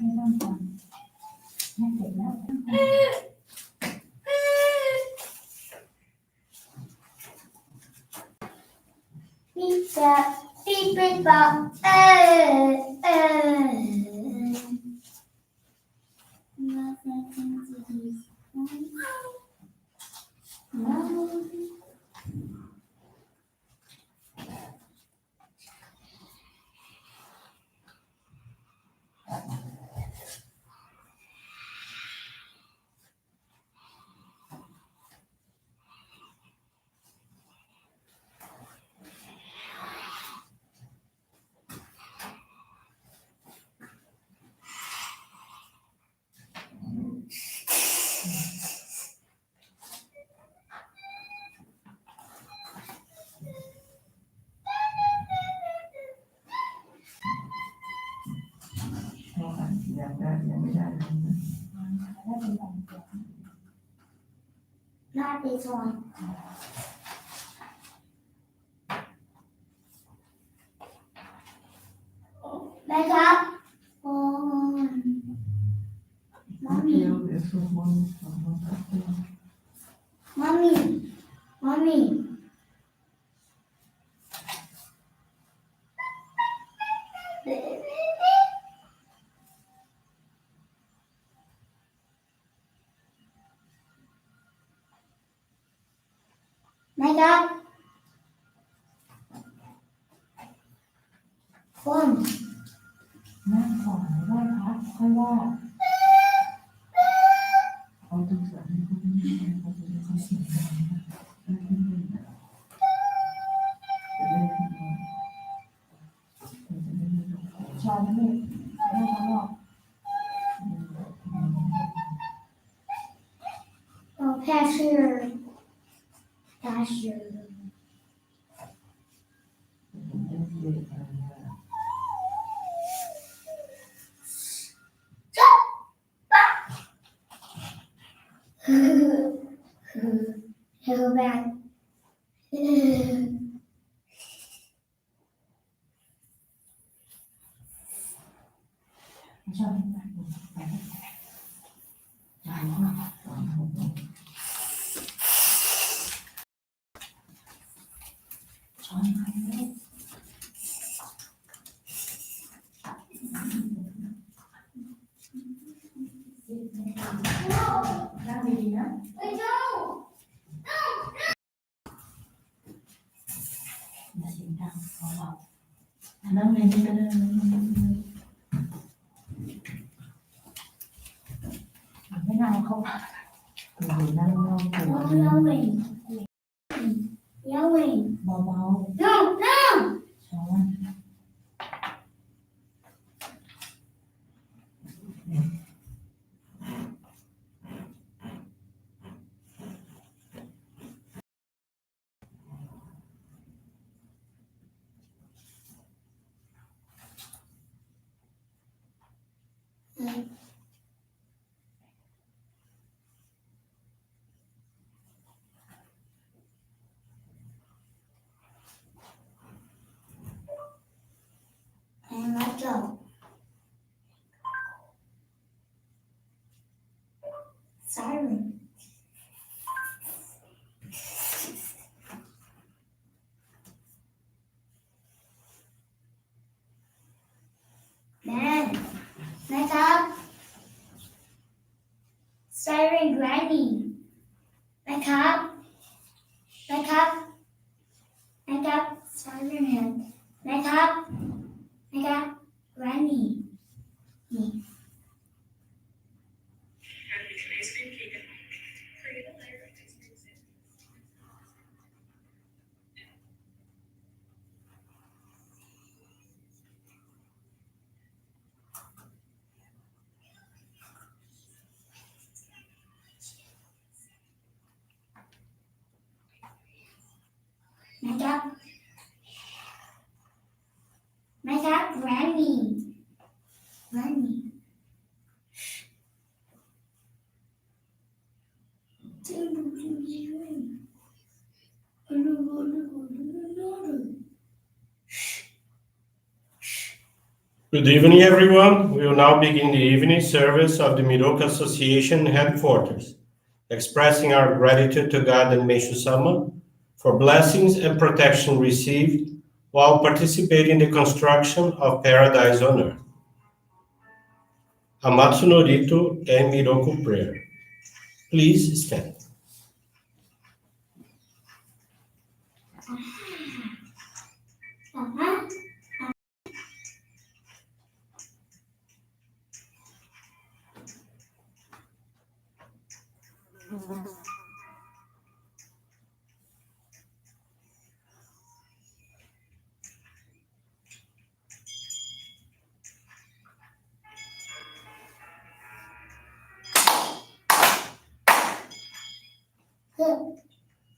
ให้นั่งก่อนแม่เสร็จแล้วปีกะปีปีปะยังไม่ได้เลยนะ ได้เป็นแบบเดียว Not this one. แม่ครับโอ้มัมมี่ เดี๋ยวสวดมนต์แป๊บเดียว มัมมี่มัมมี่แม่ครับคน นั่งก่อนไหว้พระค่อยว่า เขาต้องสอนให้เขาไม่ได้เขาจะได้เขาเสียงดังนะแล้วที่นี่จะได้ทำงานจะได้ไม่ต้องขอ ชอนนี่นั่งข้างนอก แพทย์ชื่อ大师Go back. ชอนนี่ไปช้อนไปเลยนั่งดีๆนะอย่าเสียงดังเบาๆนั่งเลยนี่ก็ได้ไม่นั่งเข้าไปนั่งตัว Yelling. Yelling. เบา No, no. ๆช้อน And let's go. Siren. Man, nice up. Siren Granny. Nice up. Nice up. Nice up. Siren Head. Nice up. Nice up. Granny. Nice up. Nice up. Granny. Granny. Good evening, everyone. We will now begin the evening service of the Miroku Association headquarters, expressing our gratitude to God and Meishu-sama for blessings and protection received while participating in the construction of paradise on earth. Amatsu-Norito and Miroku Prayer. Please stand.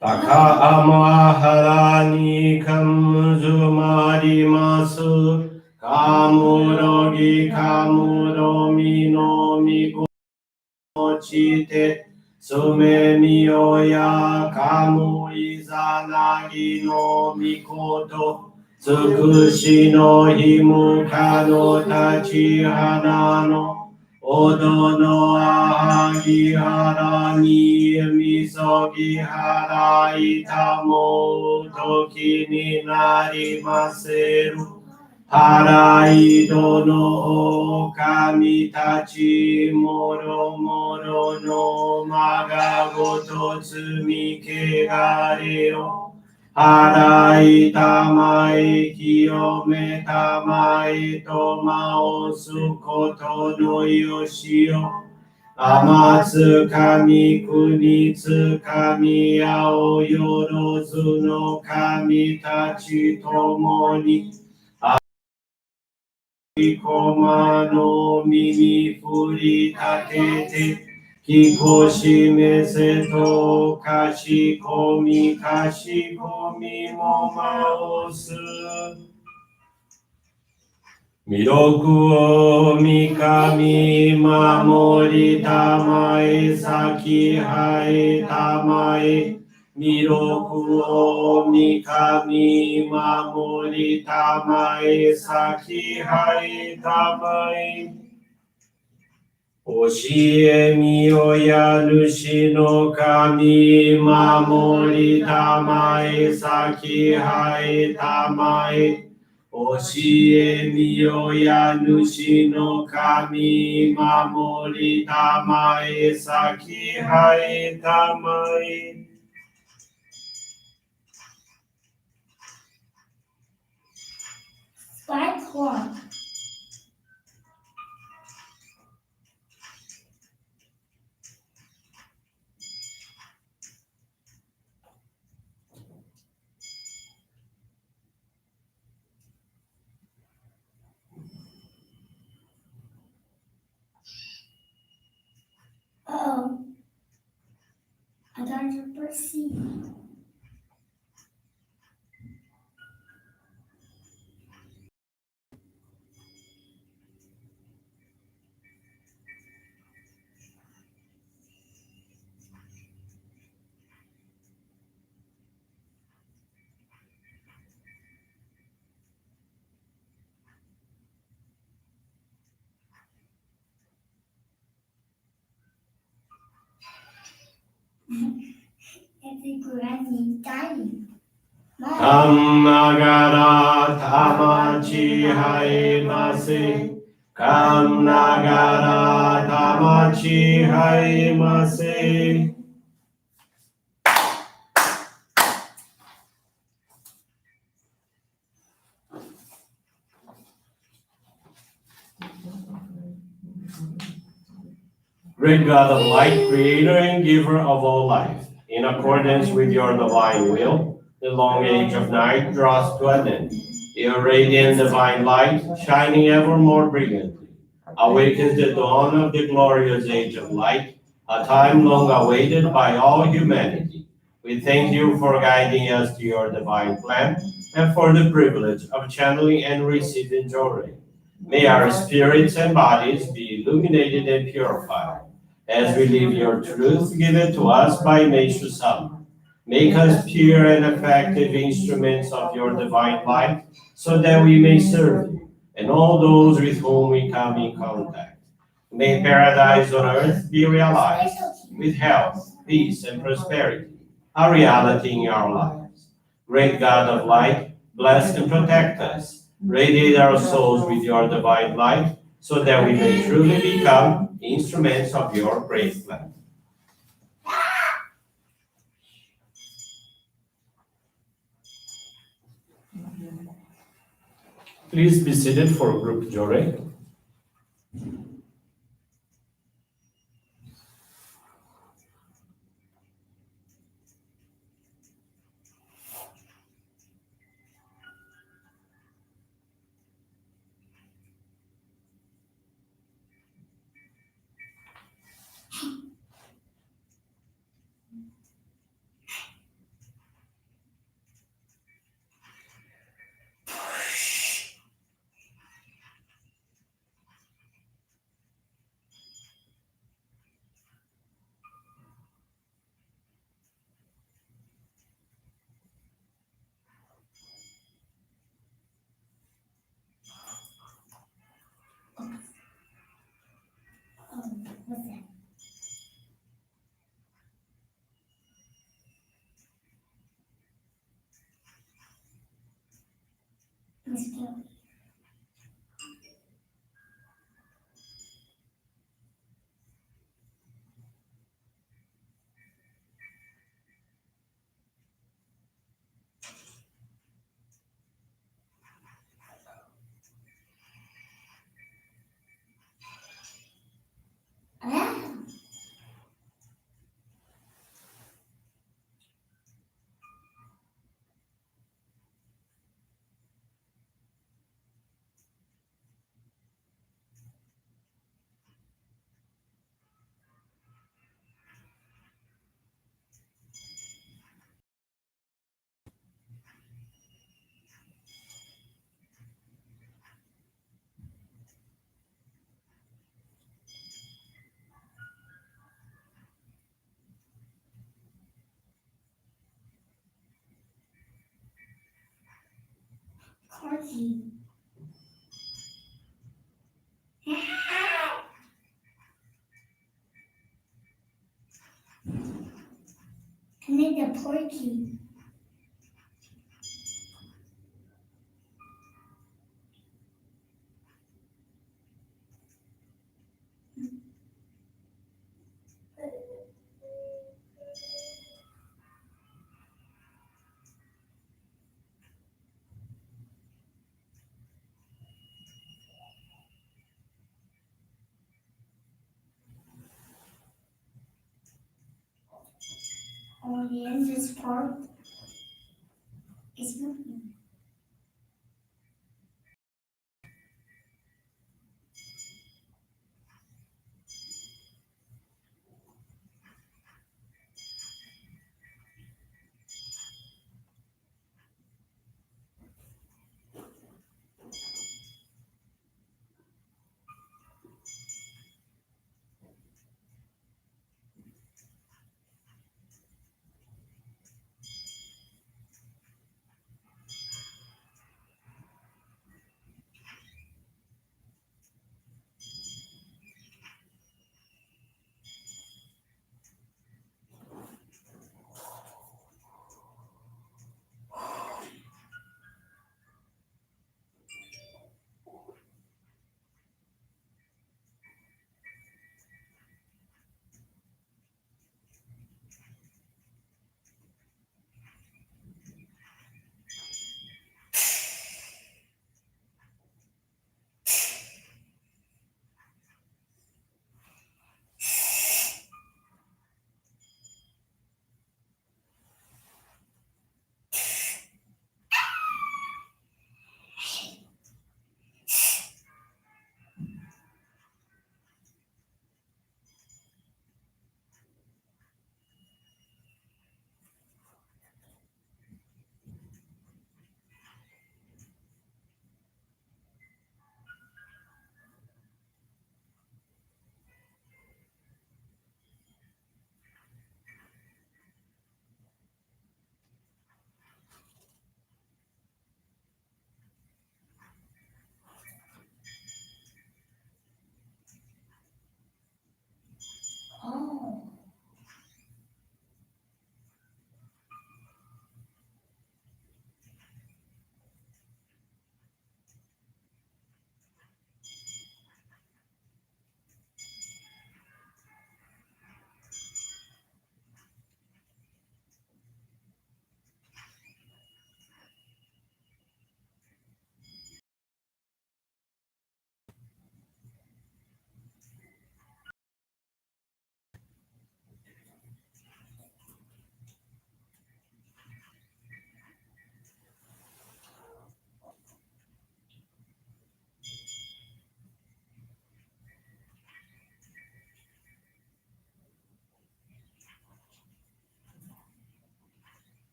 Takaamaharani kamuzumarimasu kamurogi kamuromi no mikochite sumemi oya kamu izanagi no mikoto tsukushi no himuka no tachihana no Odo no ahagi hara ni misogi hara itamo toki ni narimaseru. Hara ido no okami tachi moro moro no magagoto tsumi kegareo. Harai tamai kiyome tamai tomao sukoto no yoshio. Amatsu kami kunitsu kami ao yorozu no kami tachi tomoni. Koma no mimi furi tatete. Kikoshi meseto kashi komi momaosu. Miroku o mikami mamori tamae saki hae tamae. Miroku o mikami mamori tamae saki hae tamae. Oshie mi oya nushi no kami mamori tamae saki hae tamae. Oshie mi oya nushi no kami mamori tamae saki hae tamae. Sky clock. Oh, I don't perceive. Every dying. Kamnagara tamachi haemase. Kamnagara tamachi haemase. Great God of light, creator and giver of all life, in accordance with your divine will, the long age of night draws to an end. Your radiant divine light, shining ever more brilliantly, awakens the dawn of the glorious age of light, a time long awaited by all humanity. We thank you for guiding us to your divine plan and for the privilege of channeling and receiving Johrei. May our spirits and bodies be illuminated and purified as we live your truth given to us by Meishu-sama. Make us pure and effective instruments of your divine light so that we may serve you and all those with whom we come in contact. May paradise on earth be realized with health, peace, and prosperity, a reality in our lives. Great God of light, bless and protect us. Radiate our souls with your divine light, so that we may truly become instruments of your great plan. Please be seated for group Johrei. What's that? Miss Kelly. Ah. Corky. I need a porky. Oh, the end this part is moving.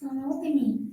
Sono opening.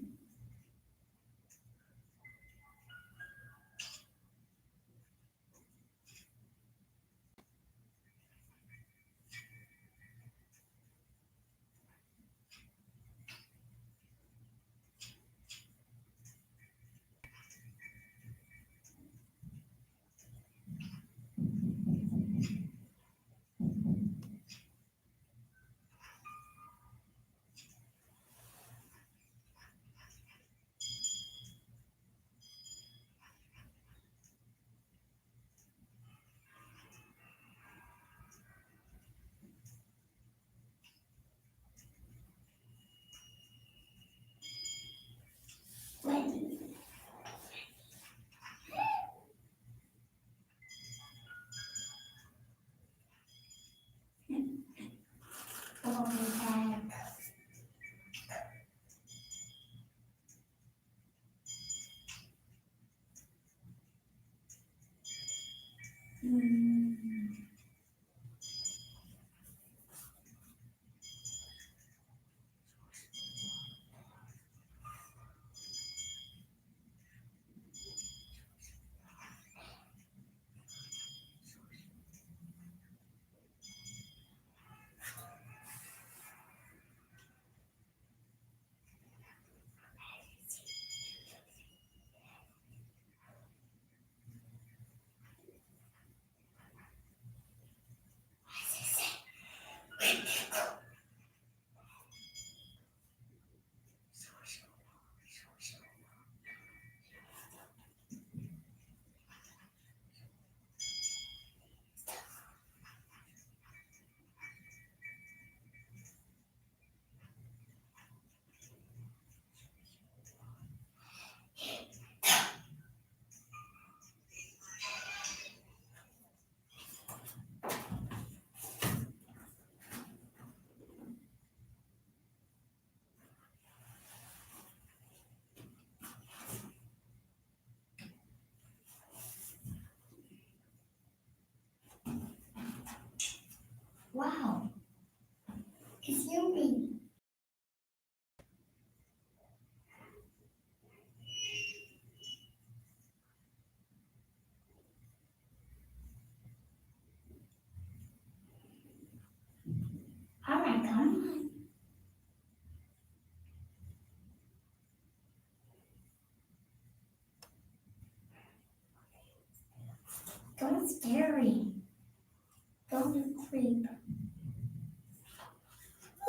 When I'll be back. Wow, it's yummy. All right, come on. Don't scary. Don't creep.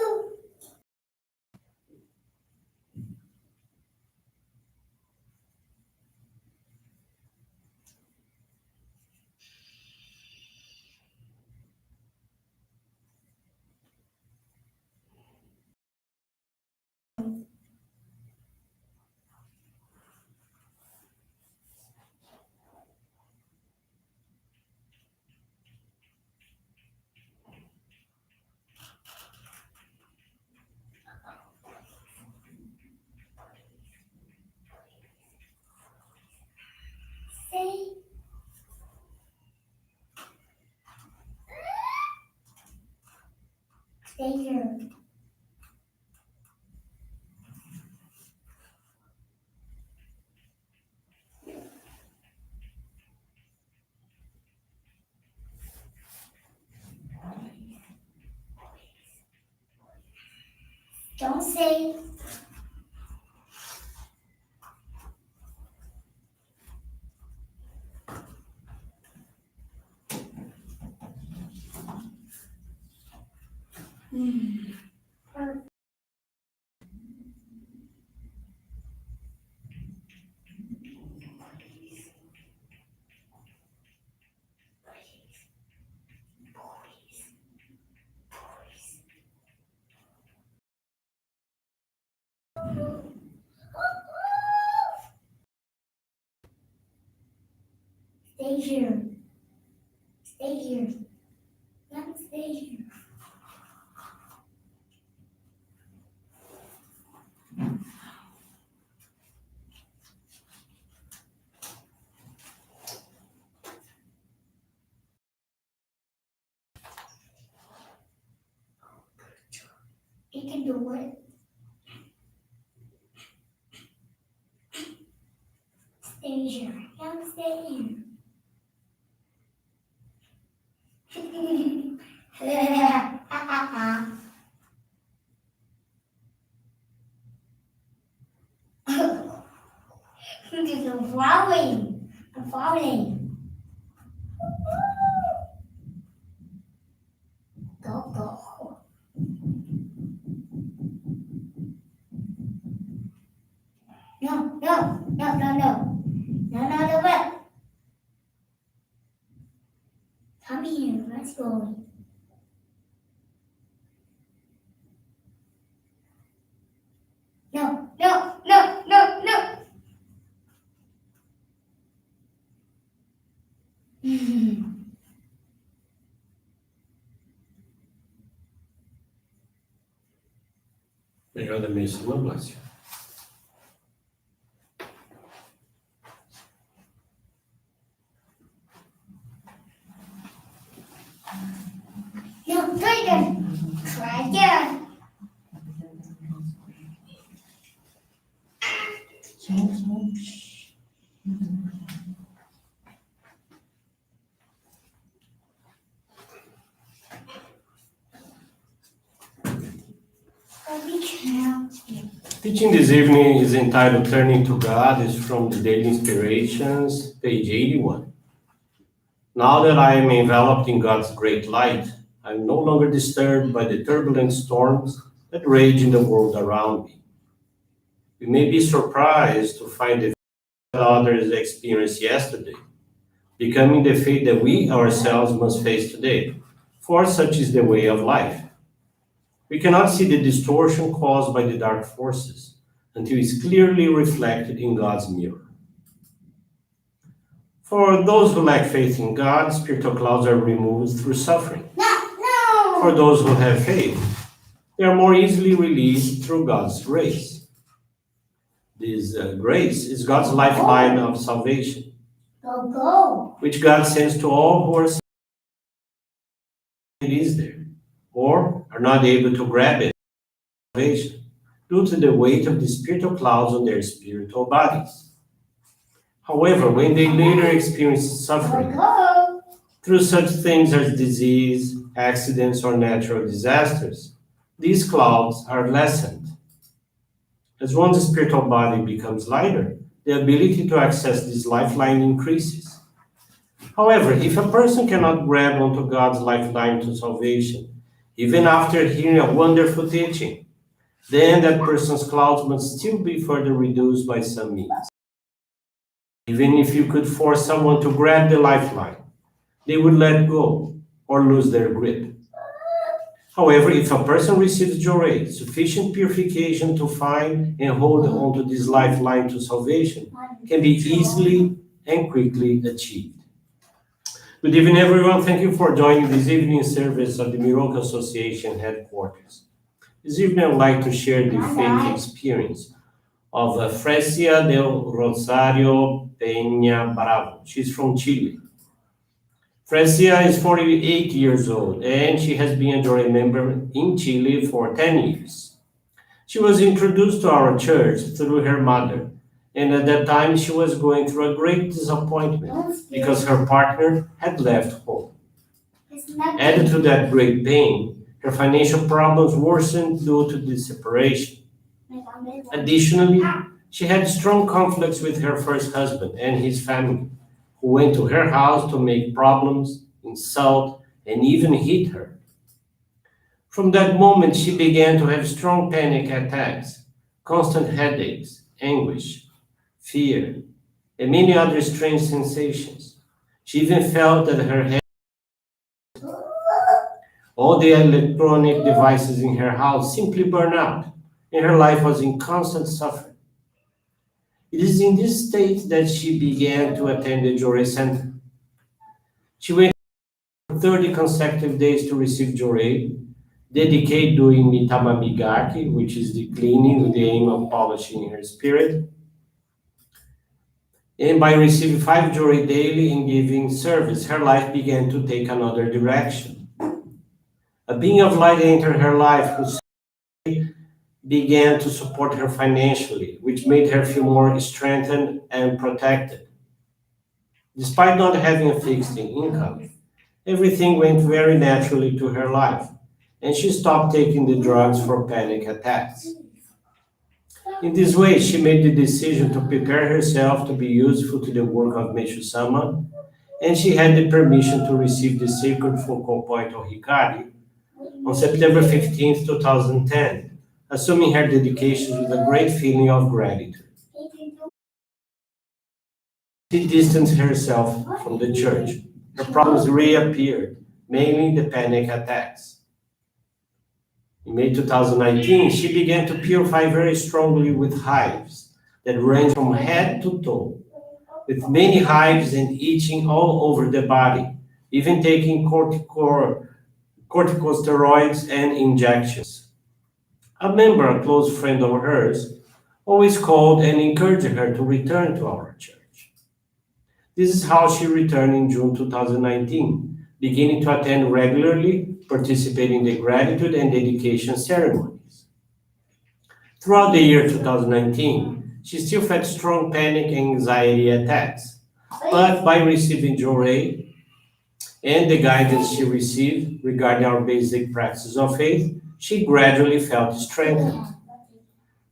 Ooh. Stay. Stay here. Don't say. Stay here. Stay here. Don't stay here. You can do it. Asia. Come stay here. I'm falling. I'm falling. Go, go. No, no, no, no, no. No, no, no, no. Come here, let's go. No, no, no, no, no. May God the Meishu-sama bless you. No, try again. Try again. Be careful. Teaching this evening is entitled Turning to God. It's from the Daily Inspirations, page 81. Now that I am enveloped in God's great light, I am no longer disturbed by the turbulent storms that rage in the world around me. We may be surprised to find the that others experienced yesterday, becoming the fate that we ourselves must face today, for such is the way of life. We cannot see the distortion caused by the dark forces until it's clearly reflected in God's mirror. For those who lack faith in God, spiritual clouds are removed through suffering. No. For those who have faith, they are more easily released through God's grace. This grace is God's lifeline of salvation, Go, go. which God sends to all who are saved. It is there, or are not able to grab it, salvation, due to the weight of the spiritual clouds on their spiritual bodies. However, when they later experience suffering, Go. through such things as disease, accidents, or natural disasters, these clouds are lessened. As one's spiritual body becomes lighter, the ability to access this lifeline increases. However, if a person cannot grab onto God's lifeline to salvation, even after hearing a wonderful teaching, then that person's clouds must still be further reduced by some means. Even if you could force someone to grab the lifeline, they would let go or lose their grip. However, if a person receives Johrei, sufficient purification to find and hold onto this lifeline to salvation can be easily and quickly achieved. Good evening, everyone. Thank you for joining this evening service of the Miroku Association headquarters. This evening, I would like to share the faith experience of Fresia del Rosario Peña Bravo. She's from Chile. Fresia is 48 years old, and she has been a Johrei member in Chile for 10 years. She was introduced to our church through her mother, and at that time she was going through a great disappointment because her partner had left home. Added to that great pain, her financial problems worsened due to the separation. Additionally, she had strong conflicts with her first husband and his family, who went to her house to make problems, insult, and even hit her. From that moment, she began to have strong panic attacks, constant headaches, anguish, fear, and many other strange sensations. She even felt that her head, all the electronic devices in her house simply burned out, and her life was in constant suffering. It is in this state that she began to attend the Johrei Center. She went for 30 consecutive days to receive Johrei, dedicated doing mitama migaki, which is the cleaning with the aim of polishing her spirit. And by receiving 5 Johrei daily and giving service, her life began to take another direction. A being of light entered her life who said began to support her financially, which made her feel more strengthened and protected. Despite not having a fixed income, everything went very naturally to her life, and she stopped taking the drugs for panic attacks. In this way, she made the decision to prepare herself to be useful to the work of Meishu-sama, and she had the permission to receive the sacred focal point of Hikari on September 15th, 2010, assuming her dedication with a great feeling of gratitude. She distanced herself from the church. Her problems reappeared, mainly the panic attacks. In May 2019, she began to purify very strongly with hives that range from head to toe, with many hives and itching all over the body, even taking corticosteroids and injections. A member, a close friend of hers, always called and encouraged her to return to our church. This is how she returned in June 2019, beginning to attend regularly, participating in the gratitude and dedication ceremonies. Throughout the year 2019, she still felt strong panic and anxiety attacks, but by receiving Johrei and the guidance she received regarding our basic practices of faith, she gradually felt strengthened.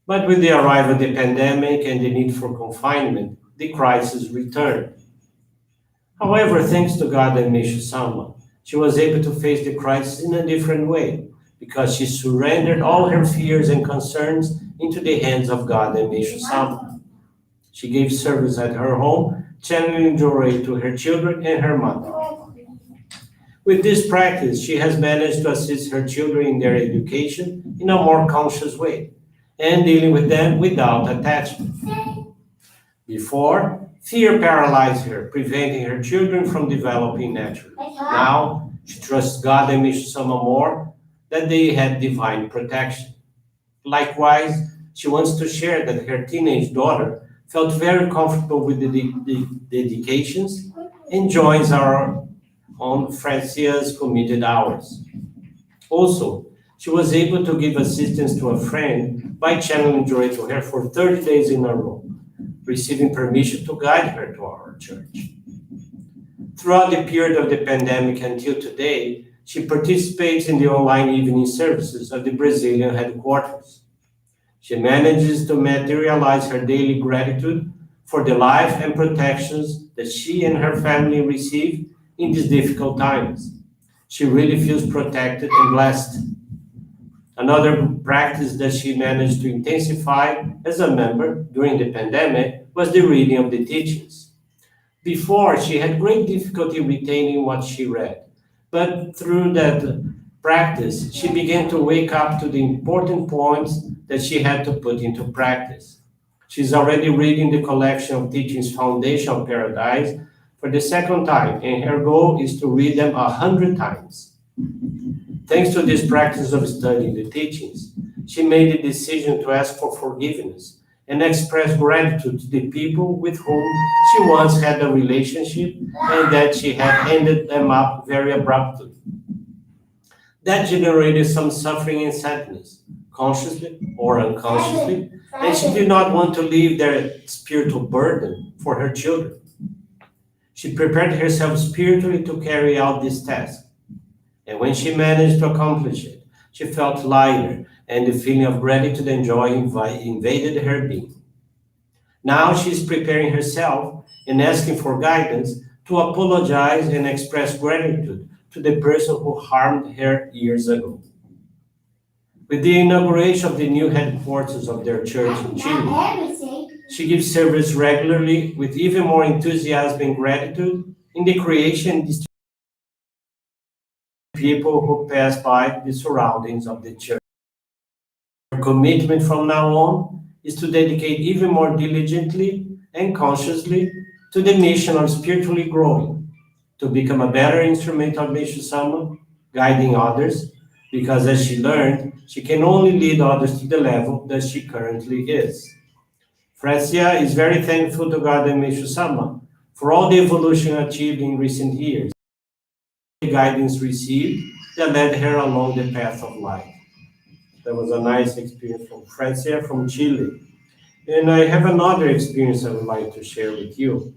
But with the arrival of the pandemic and the need for confinement, the crisis returned. However, thanks to God and Meishu-sama, she was able to face the crisis in a different way because she surrendered all her fears and concerns into the hands of God and Meishu-sama. She gave service at her home, channeling Johrei to her children and her mother. With this practice, she has managed to assist her children in their education in a more conscious way and dealing with them without attachment. Before, fear paralyzed her, preventing her children from developing naturally. Now, she trusts God and Meishu-sama more, that they had divine protection. Likewise, she wants to share that her teenage daughter felt very comfortable with the dedications and joins our on Francia's committed hours. Also, she was able to give assistance to a friend by channeling Johrei to her for 30 days in a row, receiving permission to guide her to our church. Throughout the period of the pandemic until today, she participates in the online evening services of the Brazilian headquarters. She manages to materialize her daily gratitude for the life and protections that she and her family receive in these difficult times. She really feels protected and blessed. Another practice that she managed to intensify as a member during the pandemic was the reading of the teachings. Before, she had great difficulty retaining what she read, but through that practice, she began to wake up to the important points that she had to put into practice. She's already reading the collection of teachings Foundation of Paradise for the second time, and her goal is to read them 100 times. Thanks to this practice of studying the teachings, she made the decision to ask for forgiveness and express gratitude to the people with whom she once had a relationship and that she had ended them up very abruptly. That generated some suffering and sadness, consciously or unconsciously, and she did not want to leave their spiritual burden for her children. She prepared herself spiritually to carry out this task. And when she managed to accomplish it, she felt lighter, and the feeling of gratitude and joy invaded her being. Now she is preparing herself and asking for guidance to apologize and express gratitude to the person who harmed her years ago. With the inauguration of the new headquarters of their church in Chile, she gives service regularly with even more enthusiasm and gratitude in the creation and people who pass by the surroundings of the church. Her commitment from now on is to dedicate even more diligently and consciously to the mission of spiritually growing, to become a better instrument of Meishu-sama, guiding others, because as she learned, she can only lead others to the level that she currently is. Francia is very thankful to God and Meishu-sama for all the evolution achieved in recent years, the guidance received that led her along the path of life. That was a nice experience from Francia, from Chile. And I have another experience I would like to share with you.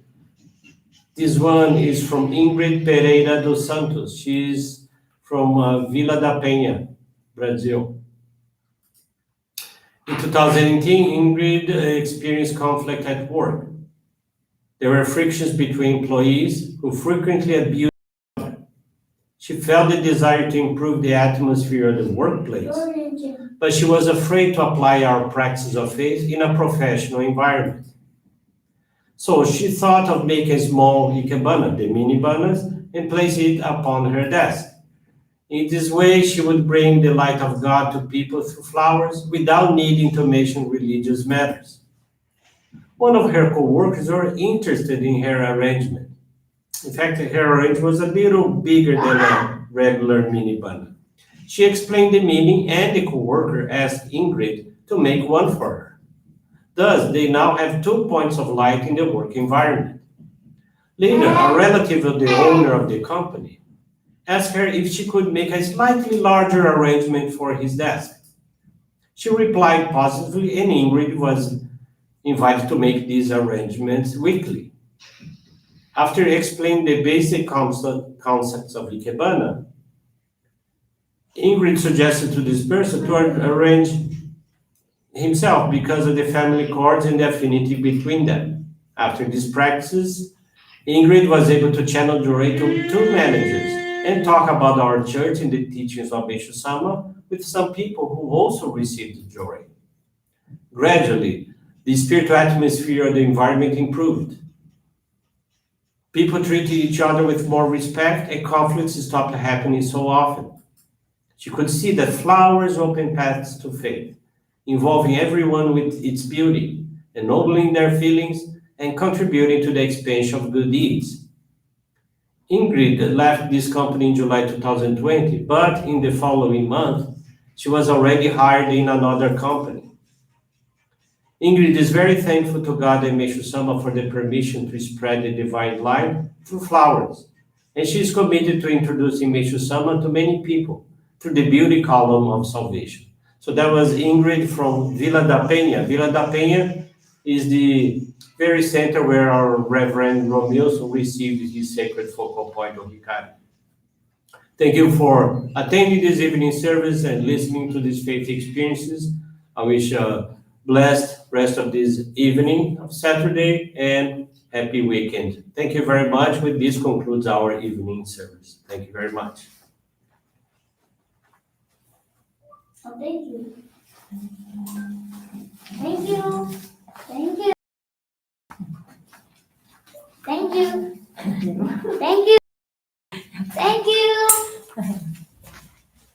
This one is from Ingrid Pereira dos Santos. She's from Vila da Penha, Brazil. In 2018, Ingrid experienced conflict at work. There were frictions between employees who frequently abused her. She felt the desire to improve the atmosphere of the workplace, but she was afraid to apply our practice of faith in a professional environment. So she thought of making a small ikebana, the mini banas, and place it upon her desk. In this way, she would bring the light of God to people through flowers without needing to mention religious matters. One of her co-workers were interested in her arrangement. In fact, her arrangement was a little bigger than a regular mini banana. She explained the meaning, and the co-worker asked Ingrid to make one for her. Thus, they now have 2 points of light in the work environment. Later, a relative of the owner of the company asked her if she could make a slightly larger arrangement for his desk. She replied positively, and Ingrid was invited to make these arrangements weekly. After explaining the basic concepts of Ikebana, Ingrid suggested to this person to arrange himself because of the family cords and the affinity between them. After these practices, Ingrid was able to channel Johrei to 2 managers and talk about our church and the teachings of Meishu-sama with some people who also received Johrei. Gradually, the spiritual atmosphere of the environment improved. People treated each other with more respect, and conflicts stopped happening so often. She could see that flowers open paths to faith, involving everyone with its beauty, ennobling their feelings, and contributing to the expansion of good deeds. Ingrid left this company in July 2020, but in the following month, she was already hired in another company. Ingrid is very thankful to God and Meishu-sama for the permission to spread the divine light through flowers, and she is committed to introducing Meishu-sama to many people through the beauty column of salvation. So that was Ingrid from Vila da Penha. Vila da Penha is the very center where our Reverend Romilson received his sacred focal point of Hikari. Thank you for attending this evening service and listening to these faith experiences. I wish a blessed rest of this evening of Saturday and happy weekend. Thank you very much. With this concludes our evening service. Thank you very much. Oh, thank you. Thank you. Thank you. Thank you. Thank you. Thank you.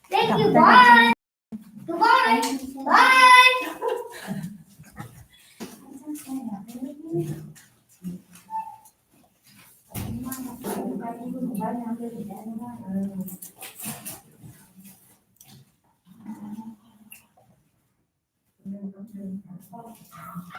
Thank you. Bye. Goodbye. Bye.